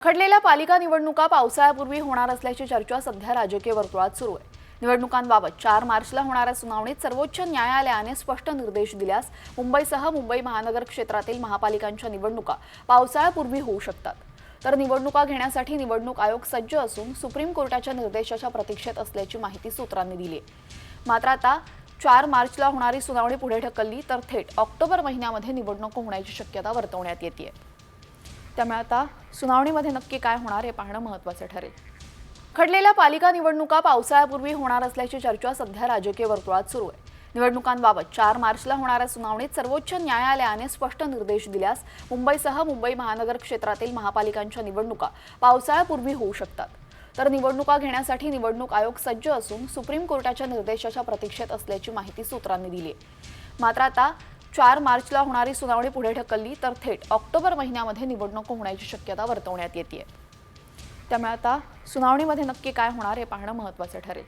खडलेल्या पालिका निवडणुका पावसाळ्यापूर्वी होणार असल्याची चर्चा सध्या राजकीय वर्तुळात सुरू आहे। निवडणुकांबाबत 4 मार्चला होणाऱ्या सुनावणीत सर्वोच्च न्यायालयाने स्पष्ट निर्देश दिल्यास मुंबईसह मुंबई महानगर क्षेत्रातील महापालिकांच्या निवडणुका पावसाळ्यापूर्वी होऊ शकतात। तर निवडणुका घेण्यासाठी निवडणूक आयोग सज्ज असून सुप्रीम कोर्टाच्या निर्देशाच्या प्रतीक्षेत असल्याची माहिती सूत्रांनी दिली आहे। मात्र आता 4 मार्चला होणारी सुनावणी पुढे ढकलली तर थेट ऑक्टोबर महिन्यामध्ये निवडणूक होण्याची शक्यता वर्तवण्यात येते। त्यामुळे आता सुनावणीमध्ये नक्की काय होणार हे पाहणं महत्त्वाचं ठरेल। खडलेल्या पालिका निवडणुका पावसाळ्यापूर्वी होणार असल्याची चर्चा सध्या राजकीय वर्तुळात सुरू आहे। निवडणुकांबाबत 4 मार्चला होणाऱ्या सुनावणीत सर्वोच्च न्यायालयाने स्पष्ट निर्देश दिल्यास मुंबईसह मुंबई महानगर क्षेत्रातील महापालिकांच्या निवडणुका पावसाळ्यापूर्वी होऊ शकतात। तर निवडणुका घेण्यासाठी निवडणूक आयोग सज्ज असून सुप्रीम कोर्टाच्या निर्देशाच्या प्रतीक्षेत असल्याची माहिती सूत्रांनी दिली आहे। मात्र आता 4 मार्चला होणारी सुनावणी पुढे ढकलली तर थेट ऑक्टोबर महिन्यामध्ये निवडणूक होण्याची शक्यता वर्तवण्यात येते। त्यामुळे आता सुनावणीमध्ये नक्की काय होणार हे पाहणं महत्त्वाचं ठरेल।